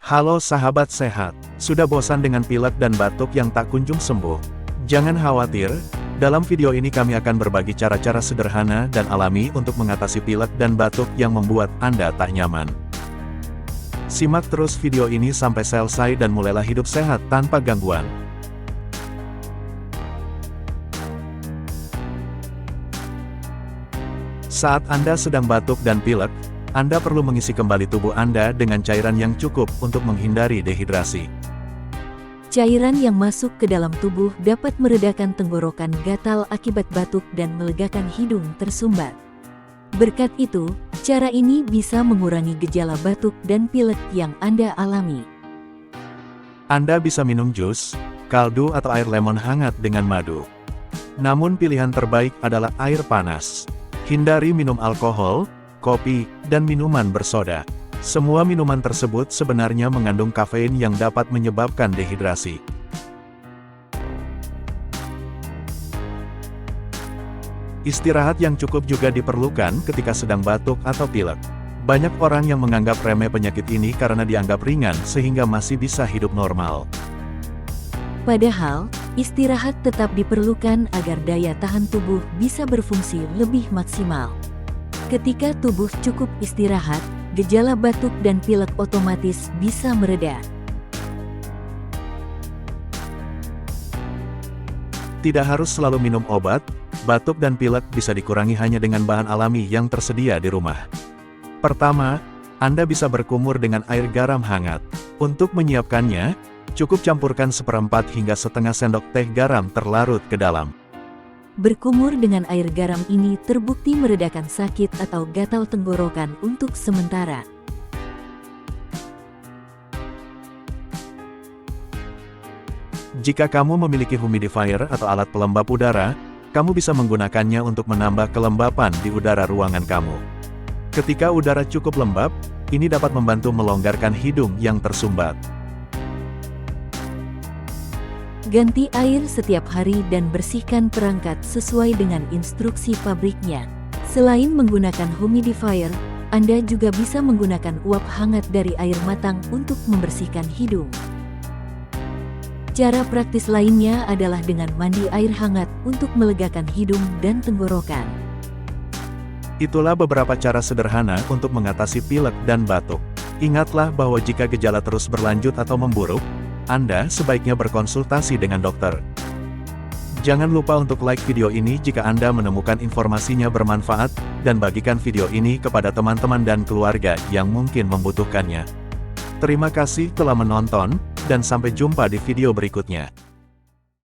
Halo sahabat sehat, sudah bosan dengan pilek dan batuk yang tak kunjung sembuh? Jangan khawatir, dalam video ini kami akan berbagi cara-cara sederhana dan alami untuk mengatasi pilek dan batuk yang membuat Anda tak nyaman. Simak terus video ini sampai selesai dan mulailah hidup sehat tanpa gangguan. Saat Anda sedang batuk dan pilek, Anda perlu mengisi kembali tubuh Anda dengan cairan yang cukup untuk menghindari dehidrasi. Cairan yang masuk ke dalam tubuh dapat meredakan tenggorokan gatal akibat batuk dan melegakan hidung tersumbat. Berkat itu, cara ini bisa mengurangi gejala batuk dan pilek yang Anda alami. Anda bisa minum jus, kaldu atau air lemon hangat dengan madu. Namun pilihan terbaik adalah air panas. Hindari minum alkohol, kopi, dan minuman bersoda. Semua minuman tersebut sebenarnya mengandung kafein yang dapat menyebabkan dehidrasi. Istirahat yang cukup juga diperlukan ketika sedang batuk atau pilek. Banyak orang yang menganggap remeh penyakit ini karena dianggap ringan sehingga masih bisa hidup normal. Padahal, istirahat tetap diperlukan agar daya tahan tubuh bisa berfungsi lebih maksimal. Ketika tubuh cukup istirahat, gejala batuk dan pilek otomatis bisa mereda. Tidak harus selalu minum obat, batuk dan pilek bisa dikurangi hanya dengan bahan alami yang tersedia di rumah. Pertama, Anda bisa berkumur dengan air garam hangat. Untuk menyiapkannya, cukup campurkan 1/4 hingga setengah sendok teh garam terlarut ke dalam. Berkumur dengan air garam ini terbukti meredakan sakit atau gatal tenggorokan untuk sementara. Jika kamu memiliki humidifier atau alat pelembab udara, kamu bisa menggunakannya untuk menambah kelembapan di udara ruangan kamu. Ketika udara cukup lembab, ini dapat membantu melonggarkan hidung yang tersumbat. Ganti air setiap hari dan bersihkan perangkat sesuai dengan instruksi pabriknya. Selain menggunakan humidifier, Anda juga bisa menggunakan uap hangat dari air matang untuk membersihkan hidung. Cara praktis lainnya adalah dengan mandi air hangat untuk melegakan hidung dan tenggorokan. Itulah beberapa cara sederhana untuk mengatasi pilek dan batuk. Ingatlah bahwa jika gejala terus berlanjut atau memburuk, Anda sebaiknya berkonsultasi dengan dokter. Jangan lupa untuk like video ini jika Anda menemukan informasinya bermanfaat, dan bagikan video ini kepada teman-teman dan keluarga yang mungkin membutuhkannya. Terima kasih telah menonton, dan sampai jumpa di video berikutnya.